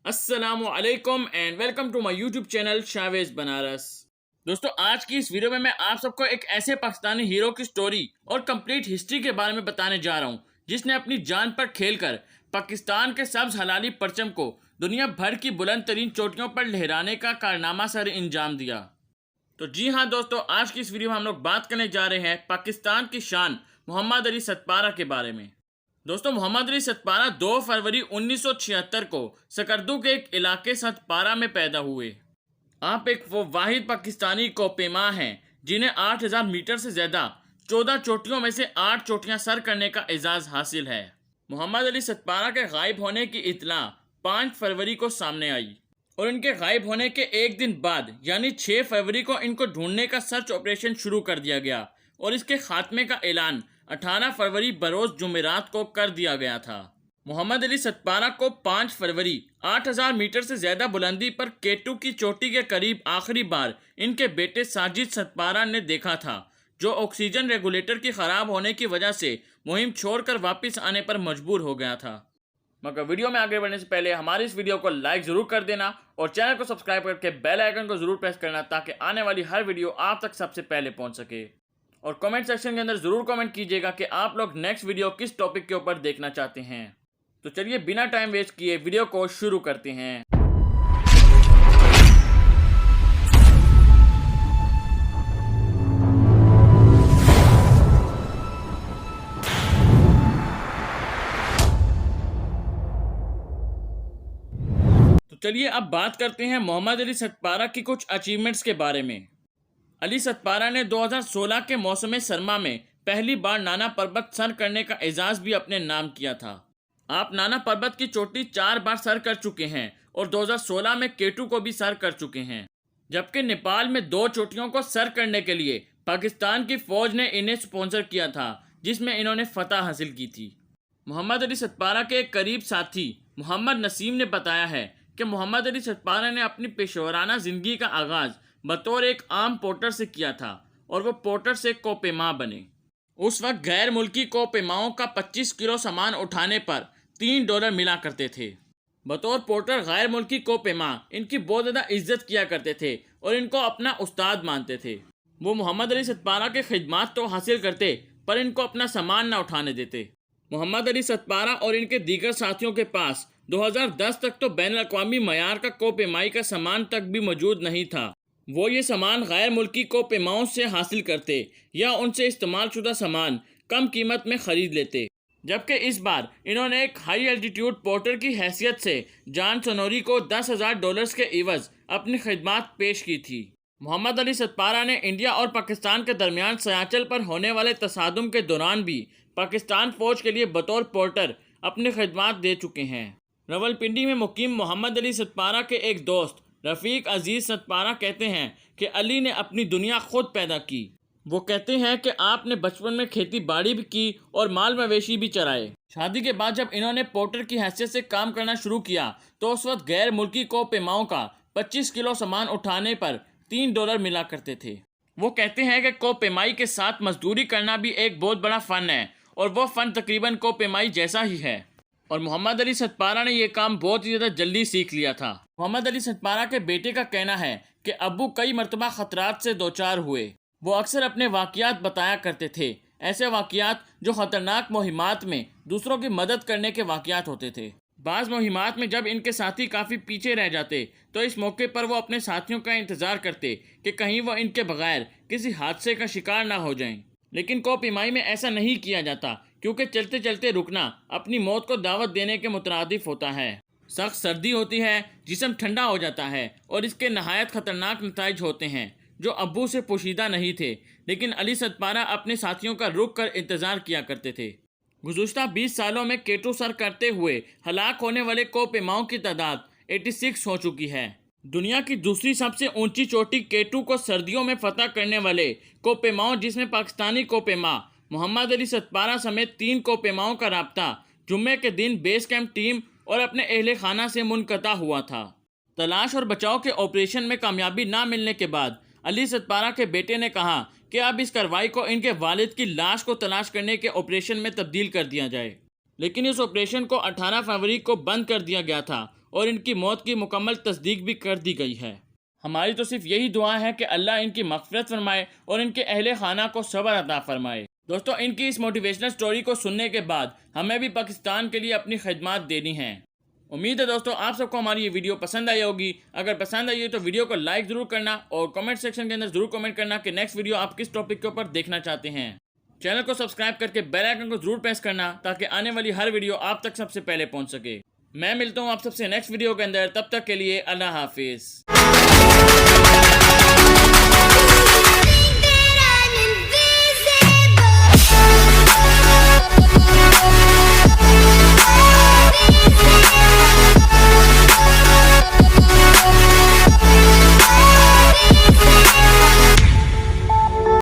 अस्सलामुअलैकुम and welcome to my YouTube channel Shavez Banaras. दोस्तों, आज की इस वीडियो में मैं आप सबको एक ऐसे पाकिस्तानी हीरो की स्टोरी और कंप्लीट हिस्ट्री के बारे में बताने जा रहा हूं, जिसने अपनी जान पर खेलकर पाकिस्तान के सब्ज हलाली परचम को दुनिया भर की बुलंद तरीन चोटियों पर लहराने का कारनामा सर अंजाम दिया। तो जी हाँ दोस्तों, आज की इस वीडियो में हम लोग बात करने जा रहे हैं पाकिस्तान की शान मोहम्मद अली सतपारा के बारे में। दोस्तों, मोहम्मद अली सतपारा 2 फरवरी 1976 को सकरदू के एक इलाके सतपारा में पैदा हुए। आप एक वो वाहिद पाकिस्तानी कोपेमा हैं जिन्हें 8000 मीटर से ज़्यादा 14 चोटियों में से 8 चोटियां सर करने का एजाज़ हासिल है। मोहम्मद अली सतपारा के गायब होने की इत्तला 5 फरवरी को सामने आई और इनके गायब होने के एक दिन बाद यानी 6 फरवरी को इनको ढूंढने का सर्च ऑपरेशन शुरू कर दिया गया और इसके खात्मे का ऐलान 18 फरवरी बरोज जुमेरात को कर दिया गया था। मोहम्मद अली सतपारा को 5 फरवरी 8000 मीटर से ज़्यादा बुलंदी पर केटू की चोटी के करीब आखिरी बार इनके बेटे साजिद सतपारा ने देखा था, जो ऑक्सीजन रेगुलेटर की ख़राब होने की वजह से मुहिम छोड़कर वापस आने पर मजबूर हो गया था। मगर वीडियो में आगे बढ़ने से पहले हमारी इस वीडियो को लाइक ज़रूर कर देना और चैनल को सब्सक्राइब करके बेल आइकन को ज़रूर प्रेस करना, ताकि आने वाली हर वीडियो आप तक सबसे पहले पहुंच सके। और कमेंट सेक्शन के अंदर ज़रूर कमेंट कीजिएगा कि आप लोग नेक्स्ट वीडियो किस टॉपिक के ऊपर देखना चाहते हैं। तो चलिए बिना टाइम वेस्ट किए वीडियो को शुरू करते हैं। तो चलिए अब बात करते हैं मोहम्मद अली सतपारा की कुछ अचीवमेंट्स के बारे में। अली सतपारा ने 2016 के मौसम सरमा में पहली बार नाना पर्वत सर करने का एजाज़ भी अपने नाम किया था। आप नाना पर्वत की चोटी 4 बार सर कर चुके हैं और 2016 में केटू को भी सर कर चुके हैं, जबकि नेपाल में 2 चोटियों को सर करने के लिए पाकिस्तान की फ़ौज ने इन्हें स्पॉन्सर किया था, जिसमें इन्होंने फतह हासिल की थी। मोहम्मद अली सतपारा के एक करीब साथी मोहम्मद नसीम ने बताया है कि मोहम्मद अली सतपारा ने अपनी पेशेवराना ज़िंदगी का आगाज़ बतौर एक आम पोर्टर से किया था और वो पोर्टर से कोपेमा बने। उस वक्त गैर मुल्की कोपेमाओं का 25 किलो सामान उठाने पर $3 मिला करते थे। बतौर पोर्टर गैर मुल्की कोपेमा इनकी बहुत ज़्यादा इज्जत किया करते थे और इनको अपना उस्ताद मानते थे। वो मोहम्मद अली सतपारा के खिदमात तो हासिल करते, पर इनको अपना सामान ना उठाने देते। मोहम्मद अली सतपारा और इनके दीगर साथियों के पास 2010 तक तो बैनुल अक़वामी मयार का कोपेमाई का सामान तक भी मौजूद नहीं था। वो ये सामान गैर मुल्की कोपेमाओं से हासिल करते या उनसे इस्तेमाल शुदा सामान कम कीमत में ख़रीद लेते, जबकि इस बार इन्होंने एक हाई एल्टीट्यूड पोर्टर की हैसियत से जान सनोरी को $10,000 के इवज़ अपनी खिदमात पेश की थी। मोहम्मद अली सतपारा ने इंडिया और पाकिस्तान के दरमियान सयाचल पर होने वाले तसादुम के दौरान भी पाकिस्तान फ़ौज के लिए बतौर पोर्टर अपनी खिदमात दे चुके हैं। रावलपिंडी में मुकीम मोहम्मद अली सतपारा के एक दोस्त रफ़ीक अजीज़ सतपारा कहते हैं कि अली ने अपनी दुनिया खुद पैदा की। वो कहते हैं कि आपने बचपन में खेती बाड़ी भी की और माल मवेशी भी चराए। शादी के बाद जब इन्होंने पोर्टर की हैसियत से काम करना शुरू किया तो उस वक्त गैर मुल्की कोपेमाओं का 25 किलो सामान उठाने पर $3 मिला करते थे। वो कहते हैं कि कोपेमाई के साथ मजदूरी करना भी एक बहुत बड़ा फ़न है और वो फ़न तकरीबन कोपेमाई जैसा ही है, और मोहम्मद अली सतपारा ने यह काम बहुत ही ज़्यादा जल्दी सीख लिया था। मोहम्मद अली सतपारा के बेटे का कहना है कि अब्बू कई मरतबा ख़तरात से दो चार हुए। वो अक्सर अपने वाक़ियात बताया करते थे, ऐसे वाक़ियात जो ख़तरनाक मुहिमात में दूसरों की मदद करने के वाक़ियात होते थे। बाज़ मुहिमात में जब इनके साथी काफ़ी पीछे रह जाते तो इस मौके पर वो अपने साथियों का इंतज़ार करते कि कहीं वो इनके बगैर किसी हादसे का शिकार ना हो जाएं। लेकिन कोपेमाई में ऐसा नहीं किया जाता, क्योंकि चलते चलते रुकना अपनी मौत को दावत देने के मुतरादिफ होता है। सख्त सर्दी होती है, जिस्म ठंडा हो जाता है और इसके नहायत ख़तरनाक नताइज होते हैं जो अब्बू से पोशीदा नहीं थे। लेकिन अली सतपारा अपने साथियों का रुक कर इंतज़ार किया करते थे। गुज़श्ता 20 सालों में केटू सर करते हुए हलाक होने वाले कोपेमाओं की तादाद 86 हो चुकी है। दुनिया की दूसरी सबसे ऊंची चोटी केटू को सर्दियों में फतह करने वाले कोपेमाओं, जिसमें पाकिस्तानी कोपेमा मोहम्मद अली सतपारा समेत 3 कोपेमाओं का राब्ता जुम्मे के दिन बेस कैंप टीम और अपने अहले खाना से मुनक़ता हुआ था। तलाश और बचाव के ऑपरेशन में कामयाबी ना मिलने के बाद अली सतपारा के बेटे ने कहा कि अब इस कार्रवाई को इनके वालिद की लाश को तलाश करने के ऑपरेशन में तब्दील कर दिया जाए। लेकिन इस ऑपरेशन को 18 फरवरी को बंद कर दिया गया था और इनकी मौत की मुकम्मल तस्दीक भी कर दी गई है। हमारी तो सिर्फ यही दुआ है कि अल्लाह इनकी मग़फ़िरत फरमाए और इनके अहले खाना को सब्र अता फरमाए। दोस्तों, इनकी इस मोटिवेशनल स्टोरी को सुनने के बाद हमें भी पाकिस्तान के लिए अपनी खिदमत देनी है। उम्मीद है दोस्तों आप सबको हमारी ये वीडियो पसंद आई होगी। अगर पसंद आई है तो वीडियो को लाइक ज़रूर करना और कमेंट सेक्शन के अंदर ज़रूर कमेंट करना कि नेक्स्ट वीडियो आप किस टॉपिक के ऊपर देखना चाहते हैं। चैनल को सब्सक्राइब करके बेल आइकन को ज़रूर प्रेस करना ताकि आने वाली हर वीडियो आप तक सबसे पहले पहुंच सके। मैं मिलता हूं आप सबसे नेक्स्ट वीडियो के अंदर, तब तक के लिए अल्लाह हाफिज़।